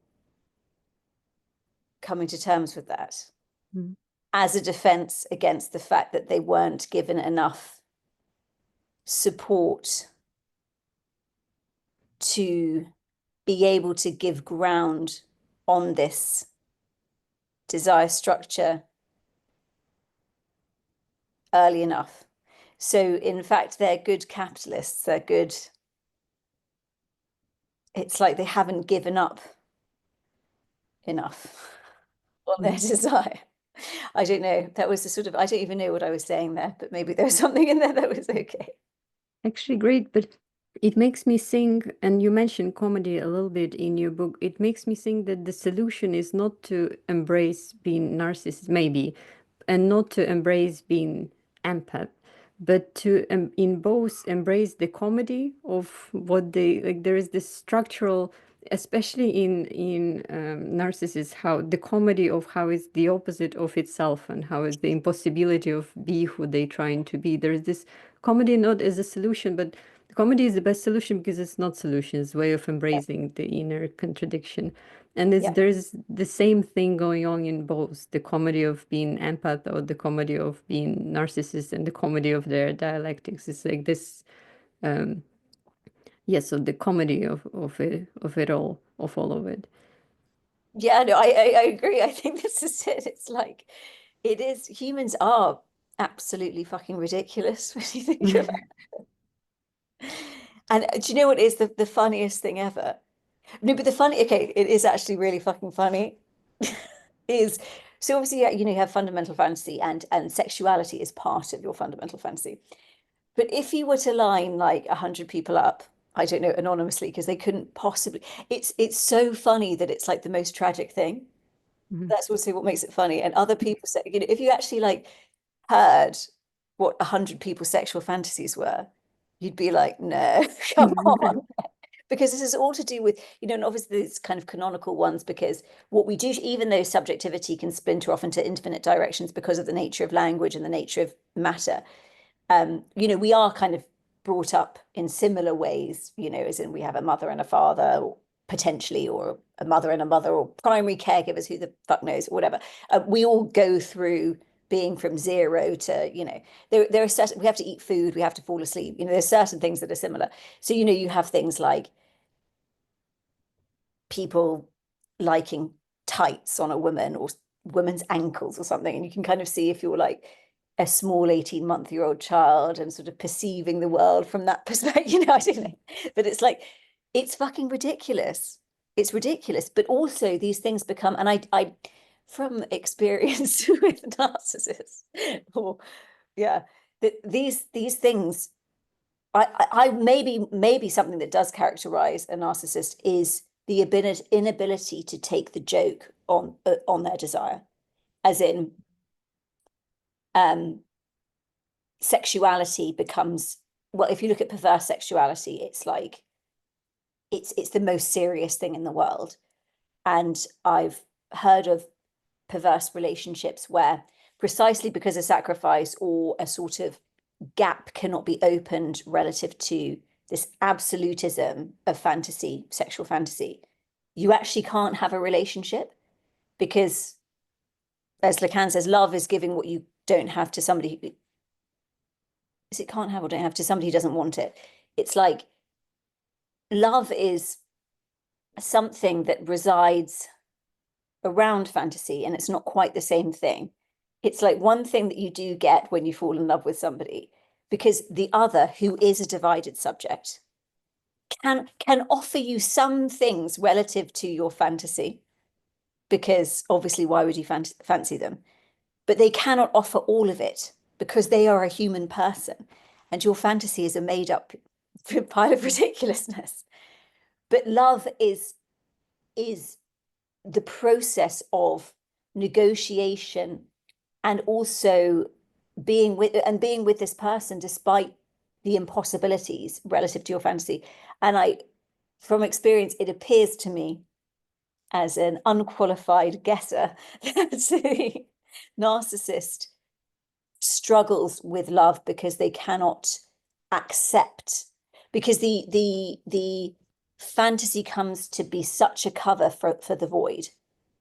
coming to terms with that as a defense against the fact that they weren't given enough support to be able to give ground on this desire structure early enough. So in fact, they're good capitalists. They're good. It's like they haven't given up enough on their desire. I don't know. That was a sort of, I don't even know what I was saying there, but maybe there was something in there that was okay. Actually, great, but it makes me think, and you mentioned comedy a little bit in your book, it makes me think that the solution is not to embrace being narcissist, maybe, and not to embrace being empath, but to in both embrace the comedy of what they like. There is this structural, especially in narcissists, how the comedy of how it's the opposite of itself and how it's the impossibility of be who they trying to be. There is this comedy not as a solution, but comedy is the best solution because it's not solution, it's a way of embracing the inner contradiction. And there's the same thing going on in both the comedy of being empath or the comedy of being narcissist and the comedy of their dialectics. It's like this, so the comedy of it all, of all of it. Yeah, no, I agree. I think this is it. It's like, it is, humans are absolutely fucking ridiculous when you think about it. And do you know what is the funniest thing ever? No, but the funny, okay, it is actually really fucking funny. Is so obviously, yeah, you know, you have fundamental fantasy and sexuality is part of your fundamental fantasy. But if you were to line like 100 people up, I don't know, anonymously, because they couldn't possibly, it's so funny that it's like the most tragic thing. That's also what makes it funny. And other people say, you know, if you actually like heard what 100 people's sexual fantasies were, you'd be like, no, come on. Because this is all to do with, you know, and obviously these kind of canonical ones, because what we do, even though subjectivity can splinter off into infinite directions because of the nature of language and the nature of matter, you know, we are kind of brought up in similar ways, you know, as in we have a mother and a father, or potentially, or a mother and a mother, or primary caregivers, who the fuck knows, or whatever. We all go through being from zero to, you know, there are certain, we have to eat food, we have to fall asleep, you know, there's certain things that are similar. So, you know, you have things like people liking tights on a woman or women's ankles or something, and you can kind of see if you're like a small 18-month-old child and sort of perceiving the world from that perspective, you know, I don't know. But it's like, it's fucking ridiculous. It's ridiculous. But also these things become, and I from experience with narcissists, or yeah, that these things, I maybe something that does characterize a narcissist is the inability to take the joke on their desire, as in sexuality becomes, well, if you look at perverse sexuality, it's like it's the most serious thing in the world. And I've heard of perverse relationships where, precisely because a sacrifice or a sort of gap cannot be opened relative to this absolutism of fantasy, sexual fantasy, you actually can't have a relationship because, as Lacan says, love is giving what you don't have to somebody who is it can't have or don't have to somebody who doesn't want it. It's like love is something that resides around fantasy, and it's not quite the same thing. It's like one thing that you do get when you fall in love with somebody, because the other, who is a divided subject, can offer you some things relative to your fantasy, because obviously why would you fancy them? But they cannot offer all of it because they are a human person, and your fantasy is a made up pile of ridiculousness. But love is the process of negotiation, and also being with this person despite the impossibilities relative to your fantasy. And from experience, it appears to me, as an unqualified guesser, that the narcissist struggles with love because they cannot accept, because the fantasy comes to be such a cover for the void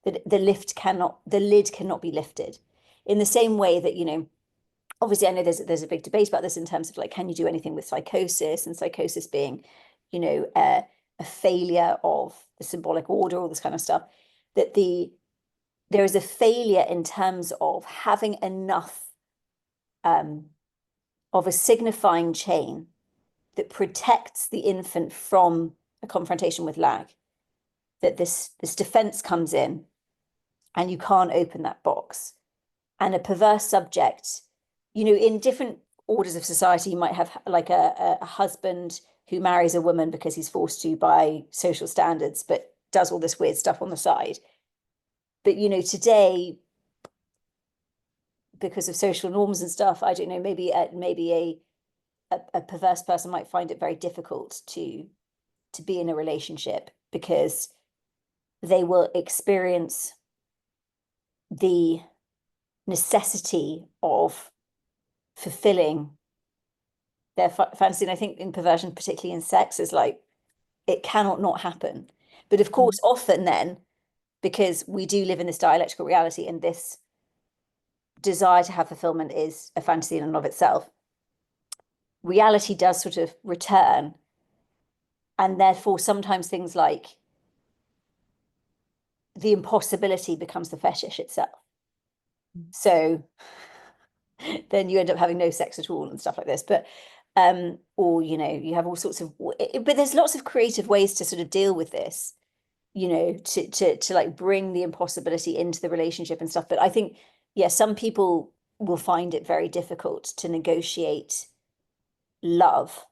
that the lid cannot be lifted. In the same way that, obviously I know there's a big debate about this in terms of like, can you do anything with psychosis, and psychosis being, a failure of the symbolic order, all this kind of stuff, that there is a failure in terms of having enough of a signifying chain that protects the infant from a confrontation with lag, that this defense comes in and you can't open that box. And a perverse subject, in different orders of society, you might have like a husband who marries a woman because he's forced to by social standards, but does all this weird stuff on the side. But today, because of social norms and stuff, I don't know, maybe a perverse person might find it very difficult to be in a relationship, because they will experience the necessity of fulfilling their fantasy. And I think in perversion, particularly in sex, is like it cannot not happen. But of course, often then, because we do live in this dialectical reality, and this desire to have fulfillment is a fantasy in and of itself, reality does sort of return. And therefore, sometimes things like the impossibility becomes the fetish itself. So then you end up having no sex at all and stuff like this. But or you have all sorts of, but there's lots of creative ways to sort of deal with this, to like bring the impossibility into the relationship and stuff. But I think, yeah, some people will find it very difficult to negotiate love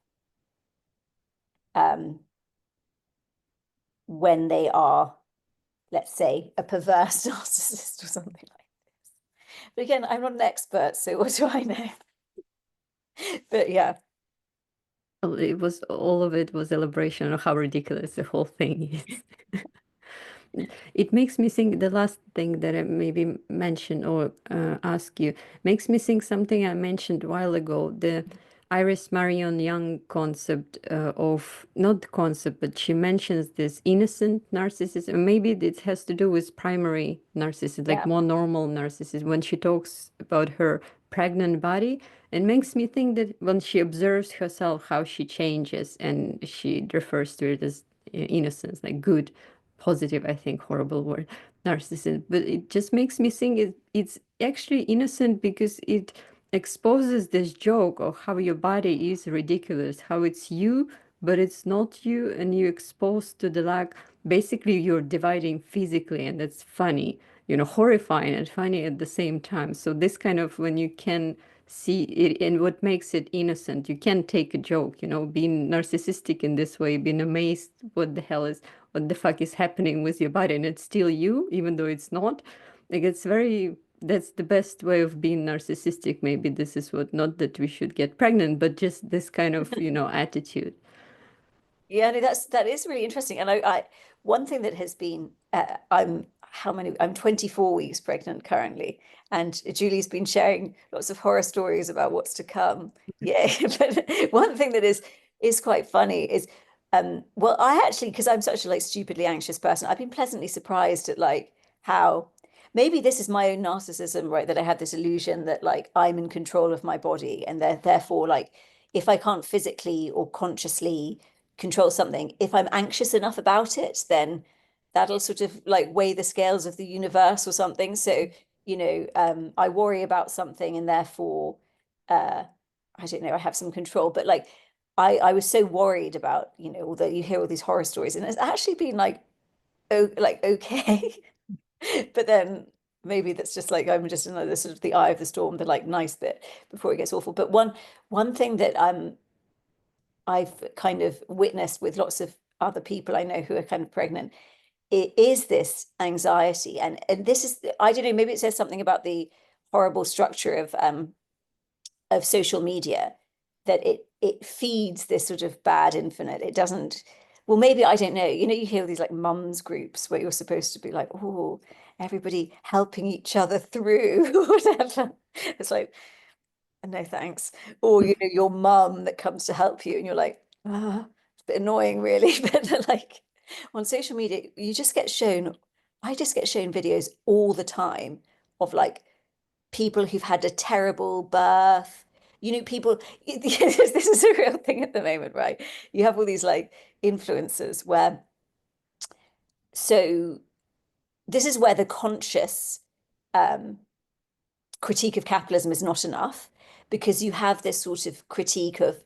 when they are, let's say, a perverse narcissist or something like this. But again, I'm not an expert, so what do I know? But yeah. Well, all of it was elaboration of how ridiculous the whole thing is. It makes me think the last thing that I maybe mention or ask you makes me think something I mentioned a while ago, the Iris Marion Young concept of, not the concept, but she mentions this innocent narcissism. Maybe it has to do with primary narcissism, like Yeah. more normal narcissism. When she talks about her pregnant body, it makes me think that when she observes herself, how she changes, and she refers to it as innocence, like good, positive, I think, horrible word, narcissism. But it just makes me think it's actually innocent because it exposes this joke of how your body is ridiculous, how it's you, but it's not you, and you're exposed to the lack basically you're dividing physically, and that's funny, you know, horrifying and funny at the same time. So this kind of, when you can see it, and what makes it innocent, you can take a joke, you know, being narcissistic in this way, being amazed what the fuck is happening with your body, and it's still you, even though it's not. Like, it's very, that's the best way of being narcissistic. Maybe this is what, not that we should get pregnant, but just this kind of, you know, attitude. Yeah, no, that is really interesting. And I one thing that has been I'm 24 weeks pregnant currently, and Julie's been sharing lots of horror stories about what's to come. Yeah, but one thing that is quite funny is well, I actually, because I'm such a like stupidly anxious person, I've been pleasantly surprised at like how maybe this is my own narcissism, right? That I have this illusion that like I'm in control of my body, and therefore like if I can't physically or consciously control something, if I'm anxious enough about it, then that'll sort of like weigh the scales of the universe or something. So, I worry about something, and therefore, uh, I don't know, I have some control. But like, I was so worried about, although you hear all these horror stories, and it's actually been like, oh, like okay. But then maybe that's just like I'm just another sort of the eye of the storm, the like nice bit before it gets awful. But one thing that I've kind of witnessed with lots of other people I know who are kind of pregnant, it is this anxiety. And this is, I don't know, maybe it says something about the horrible structure of social media, that it feeds this sort of bad infinite. It doesn't, well, maybe I don't know. You hear these like mums groups where you're supposed to be like, oh, everybody helping each other through, whatever. It's like, no thanks. Or your mum that comes to help you, and you're like, ah, it's a bit annoying, really. But like on social media, I just get shown videos all the time of like people who've had a terrible birth. People, this is a real thing at the moment, right? You have all these like influencers where, so this is where the conscious um critique of capitalism is not enough, because you have this sort of critique of,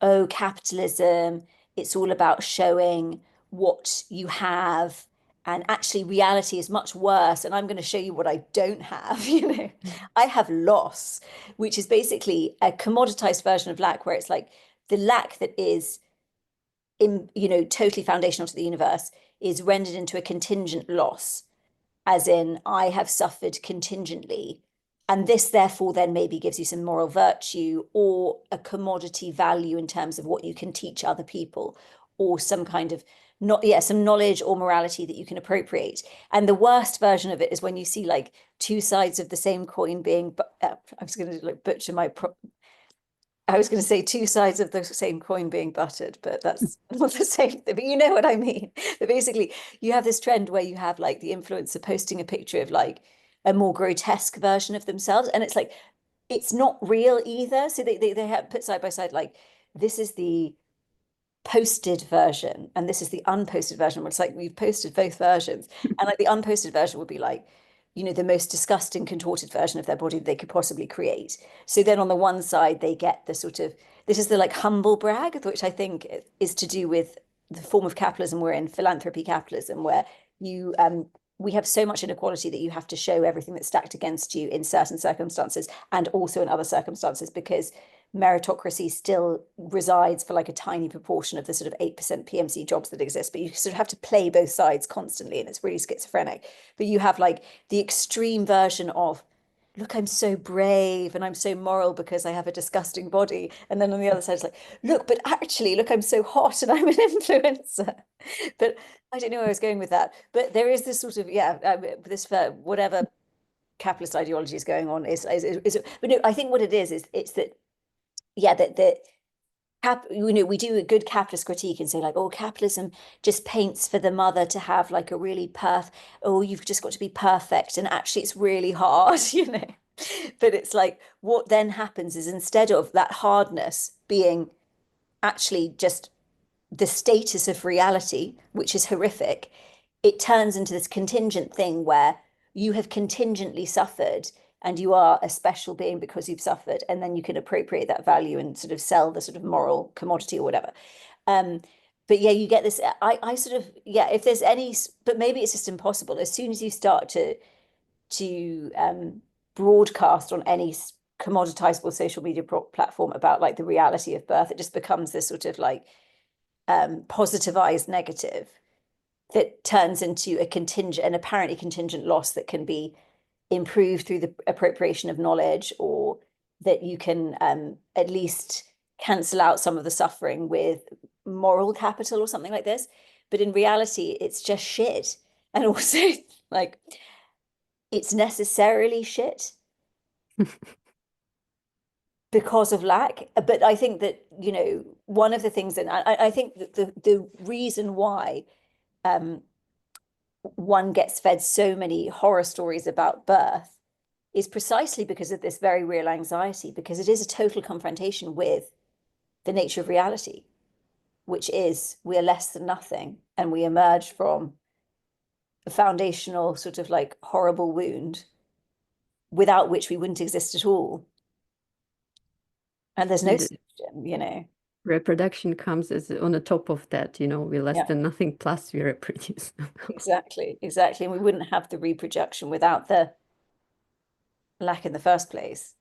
oh, capitalism, it's all about showing what you have. And actually, reality is much worse. And I'm going to show you what I don't have. I have loss, which is basically a commoditized version of lack, where it's like the lack that is totally foundational to the universe is rendered into a contingent loss, as in I have suffered contingently. And this, therefore, then maybe gives you some moral virtue or a commodity value in terms of what you can teach other people, or some kind of not, yeah, some knowledge or morality that you can appropriate. And the worst version of it is when you see like two sides of the same coin being, I was going to like butcher I was going to say two sides of the same coin being buttered, but that's not the same thing. But you know what I mean. But basically, you have this trend where you have like the influencer posting a picture of like a more grotesque version of themselves, and it's like it's not real either. So they have put side by side like this is the posted version and this is the unposted version, where it's like we've posted both versions, and like the unposted version would be like the most disgusting contorted version of their body they could possibly create. So then on the one side they get the sort of, this is the like humble brag, which I think is to do with the form of capitalism we're in, philanthropy capitalism, where you we have so much inequality that you have to show everything that's stacked against you in certain circumstances and also in other circumstances, because meritocracy still resides for like a tiny proportion of the sort of 8% PMC jobs that exist. But you sort of have to play both sides constantly, and it's really schizophrenic. But you have like the extreme version of, look, I'm so brave and I'm so moral because I have a disgusting body. And then on the other side, it's like, look, but actually, look, I'm so hot and I'm an influencer. But I don't know where I was going with that. But there is this sort of, yeah, this whatever capitalist ideology is going on is, but no, I think what it is it's that, yeah, that we do a good capitalist critique and say like, oh, capitalism just paints for the mother to have like a really oh, you've just got to be perfect, and actually it's really hard. But it's like what then happens is, instead of that hardness being actually just the status of reality, which is horrific, it turns into this contingent thing where you have contingently suffered and you are a special being because you've suffered, and then you can appropriate that value and sort of sell the sort of moral commodity or whatever. Um, but yeah, you get this. I sort of, yeah, if there's any, but maybe it's just impossible. As soon as you start to broadcast on any commoditizable social media platform about like the reality of birth, it just becomes this sort of like positivized negative that turns into a contingent, an apparently contingent loss that can be improved through the appropriation of knowledge, or that you can at least cancel out some of the suffering with moral capital or something like this. But in reality, it's just shit. And also, like, it's necessarily shit because of lack. But I think that, you know, one of the things, and I think that the reason why one gets fed so many horror stories about birth is precisely because of this very real anxiety, because it is a total confrontation with the nature of reality, which is we are less than nothing and we emerge from a foundational sort of like horrible wound without which we wouldn't exist at all. And there's no And the solution, you know. reproduction comes as on the top of that, you know, we're less Yeah, than nothing plus we reproduce. exactly, exactly. And we wouldn't have the reproduction without the lack in the first place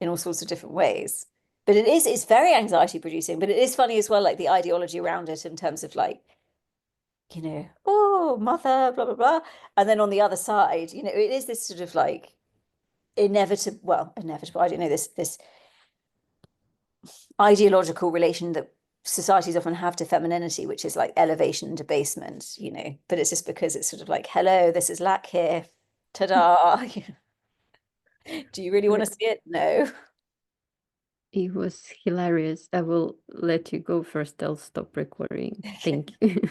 in all sorts of different ways. But it's very anxiety producing, but it is funny as well, like the ideology around it in terms of like, you know, oh, mother, blah, blah, blah. And then on the other side, you know, it is this sort of like inevitable, I don't know, this ideological relation that societies often have to femininity, which is like elevation and debasement, you know, but it's just because it's sort of like, hello, this is lack here. Ta-da. Do you really want Uh, to see it? No. It was hilarious. I will let you go first. I'll stop recording. Thank you.